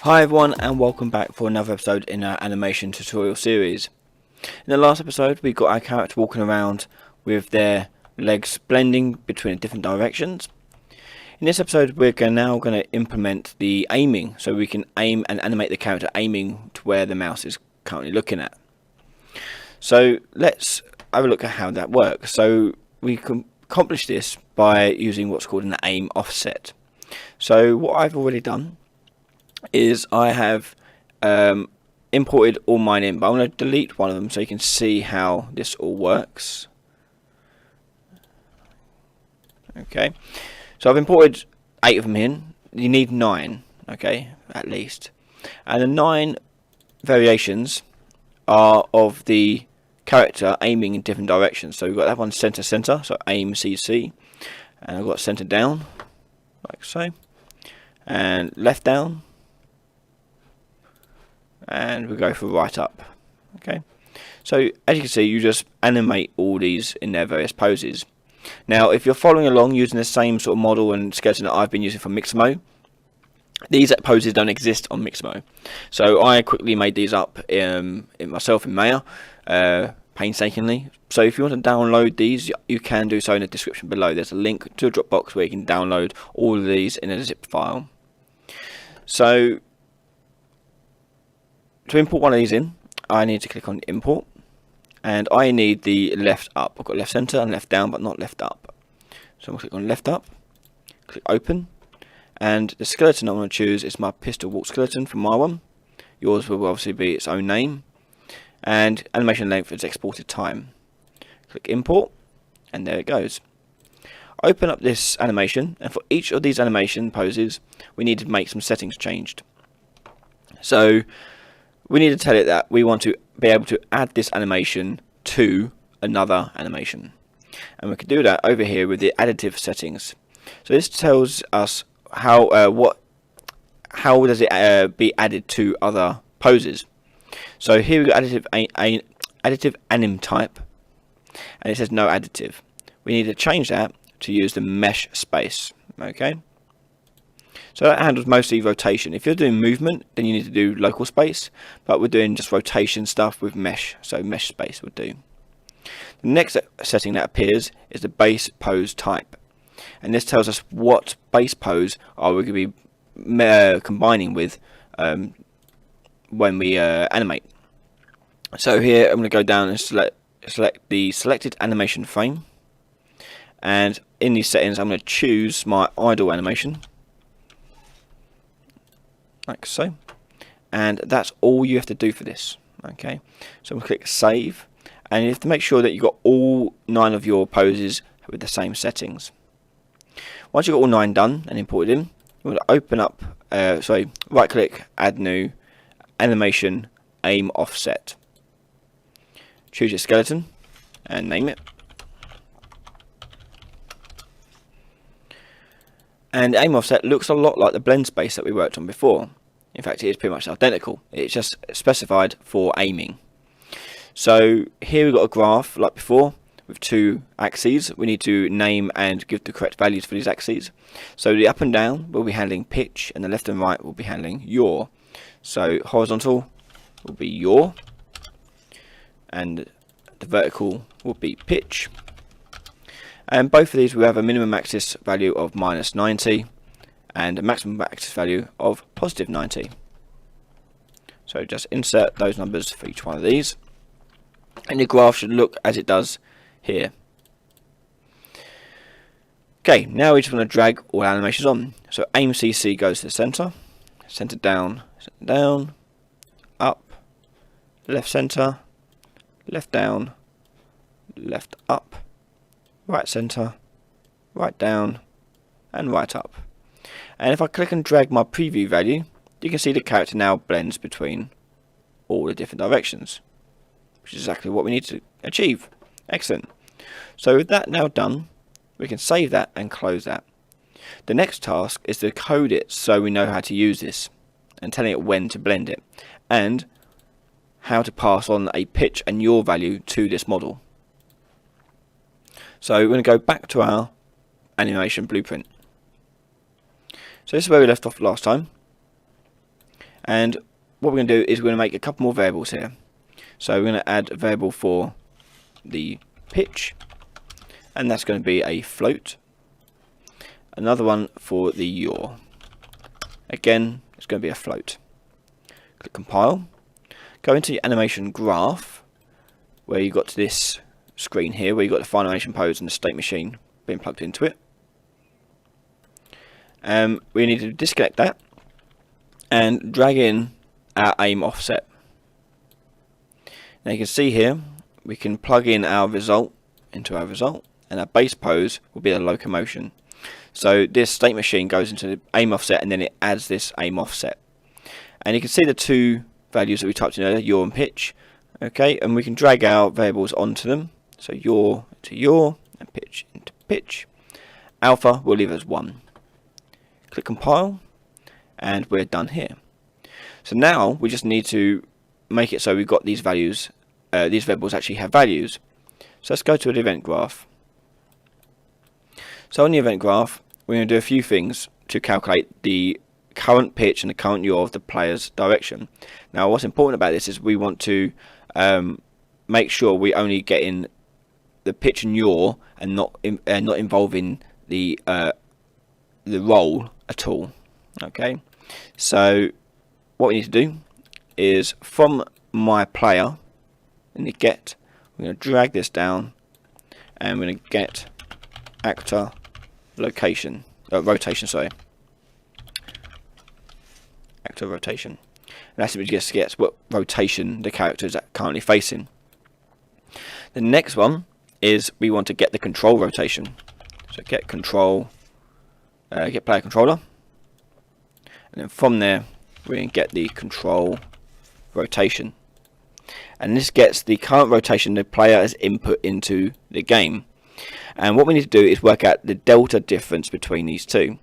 Hi everyone, and welcome back for another episode in our animation tutorial series. In the last episode we got our character walking around with their legs blending between different directions. In this episode we're now going to implement the aiming, so we can aim and animate the character aiming to where the mouse is currently looking at. So let's have a look at how that works. So we can accomplish this by using what's called an aim offset. So what I've already done is I have imported all mine in, but I'm going to delete one of them so you can see how this all works. Okay, so I've imported 8 of them in. You need 9, okay, at least, and the 9 variations are of the character aiming in different directions. So we've got that one center, so aim CC, and I've got center down like so, and left down, and we go for right up. Okay, so as you can see, you just animate all these in their various poses. Now if you're following along using the same sort of model and skeleton that I've been using for Mixamo, these poses don't exist on Mixamo, so I quickly made these up myself in Maya, painstakingly. So if you want to download these, you can do so in the description below. There's a link to a Dropbox where you can download all of these in a zip file. So to import one of these in, I need to click on import, and I need the left up. I've got left center and left down, but not left up. So I'm going to click on left up, click open, and the skeleton I'm going to choose is my pistol walk skeleton from my one. Yours will obviously be its own name, and animation length is exported time. Click import, and there it goes. Open up this animation, and for each of these animation poses we need to make some settings changed. So we need to tell it that we want to be able to add this animation to another animation, and we can do that over here with the additive settings. So this tells us how does it be added to other poses. So here we got additive anim type, and it says no additive. We need to change that to use the mesh space. Okay, so that handles mostly rotation. If you're doing movement, then you need to do local space, but we're doing just rotation stuff with mesh, so mesh space would do. The next setting that appears is the base pose type, and this tells us what base pose are we going to be combining with when we animate. So here I'm going to go down and select the selected animation frame, and in these settings I'm going to choose my idle animation like so, and that's all you have to do for this. Okay, so we'll click save, and you have to make sure that you've got all 9 of your poses with the same settings. Once you've got all 9 done and imported in, you want to open up, right click, add new, animation, aim offset. Choose your skeleton and name it. And aim offset looks a lot like the blend space that we worked on before. In fact, it is pretty much identical. It's just specified for aiming. So here we've got a graph like before with 2 axes. We need to name and give the correct values for these axes. So the up and down will be handling pitch, and the left and right will be handling yaw. So horizontal will be yaw, and the vertical will be pitch. And both of these will have a minimum axis value of -90 and a maximum axis value of +90. So just insert those numbers for each one of these, and your graph should look as it does here. Okay, now we just want to drag all animations on. So aim CC goes to the center, center down, up, left center, left down, left up, right center, right down, and right up. And if I click and drag my preview value, you can see the character now blends between all the different directions, which is exactly what we need to achieve. Excellent. So with that now done, we can save that and close that. The next task is to code it so we know how to use this, and telling it when to blend it, and how to pass on a pitch and yaw value to this model. So we're going to go back to our animation blueprint. So this is where we left off last time, And what we're going to do is we're going to make a couple more variables here. So we're going to add a variable for the pitch, and that's going to be a float. Another one for the yaw. Again, it's going to be a float. Click compile. Go into your animation graph, where you got to this screen here, where you got the final animation pose and the state machine being plugged into it. We need to disconnect that and drag in our aim offset. Now you can see here we can plug in our result into our result, and our base pose will be the locomotion. So this state machine goes into the aim offset, and then it adds this aim offset. And you can see the two values that we typed in earlier, yaw and pitch. Okay, and we can drag our variables onto them. So yaw into yaw and pitch into pitch. Alpha will leave as 1. Click compile, and we're done here. So now we just need to make it so we've got these values, these variables actually have values. So let's go to an event graph. So on the event graph, we're going to do a few things to calculate the current pitch and the current yaw of the player's direction. Now what's important about this is we want to make sure we only get in the pitch and yaw and not involving the roll at all. Okay, so what we need to do is from my player in the get, we're going to drag this down, and we're going to get actor rotation. Actor rotation. And that simply just gets what rotation the character is currently facing. The next one is we want to get the control rotation. So get control, get player controller, and then from there we can get the control rotation. And this gets the current rotation the player has input into the game. And what we need to do is work out the delta difference between these two,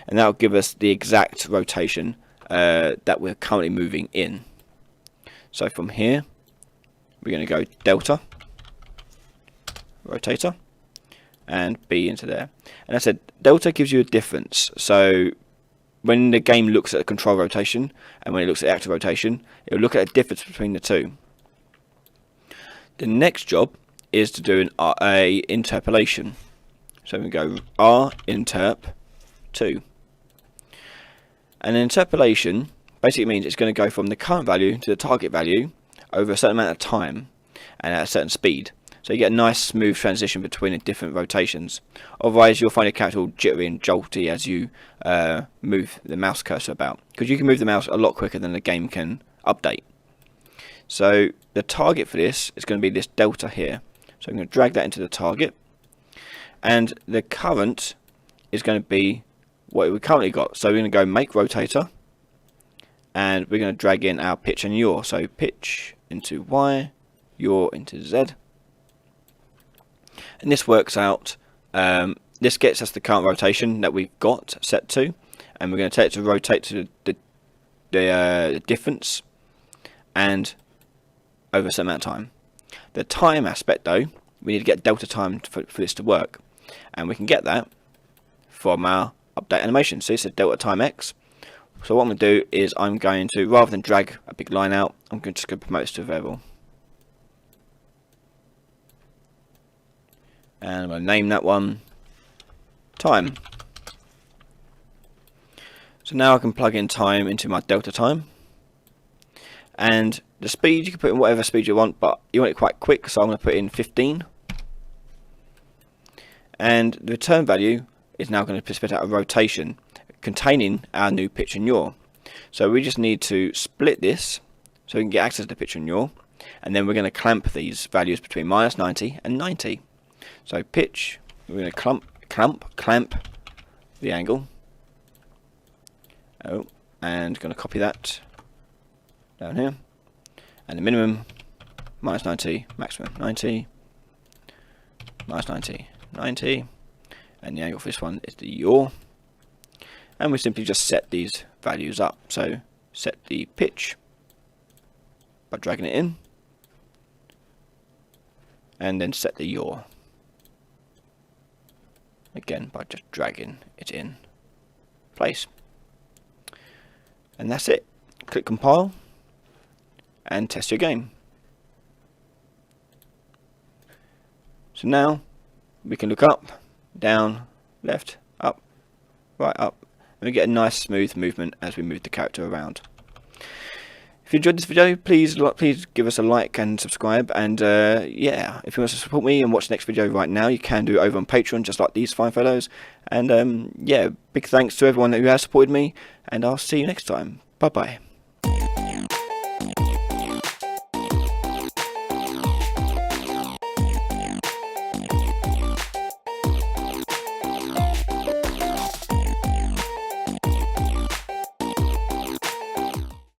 and that will give us the exact rotation that we're currently moving in. So from here we're going to go delta rotator and B into there. And I said delta gives you a difference. So when the game looks at a control rotation and when it looks at active rotation, it will look at a difference between the two. The next job is to do a interpolation. So we go R interp 2. And an interpolation basically means it's going to go from the current value to the target value over a certain amount of time and at a certain speed. So you get a nice smooth transition between the different rotations. Otherwise you'll find your character all jittery and jolty as you move the mouse cursor about, because you can move the mouse a lot quicker than the game can update. So the target for this is going to be this delta here. So I'm going to drag that into the target, and the current is going to be what we currently got. So we're going to go make rotator, and we're going to drag in our pitch and yaw. So pitch into Y, yaw into Z. And this works out, this gets us the current rotation that we've got set to, and we're going to take it to rotate to the difference and over a certain amount of time. The time aspect though, we need to get delta time for this to work, and we can get that from our update animation. So it's a delta time X. So what I'm going to do is I'm going to, rather than drag a big line out, I'm just going to promote this to a variable. And I'm going to name that one time. So now I can plug in time into my delta time. And the speed, you can put in whatever speed you want, but you want it quite quick, so I'm going to put in 15. And the return value is now going to spit out a rotation containing our new pitch and yaw. So we just need to split this so we can get access to the pitch and yaw, and then we're going to clamp these values between -90 and 90. So pitch, we're going to clamp the angle. Oh, and going to copy that down here. And the minimum -90, maximum 90, -90, 90, and the angle for this one is the yaw. And we simply just set these values up. So set the pitch by dragging it in, and then set the yaw again by just dragging it in place. And that's it. click compile, and test your game. So now we can look up, down, left, up, right, up, and we get a nice smooth movement as we move the character around. If you enjoyed this video, please give us a like and subscribe, and yeah, if you want to support me and watch the next video right now, you can do it over on Patreon, just like these fine photos. And yeah, big thanks to everyone who has supported me, and I'll see you next time. Bye bye.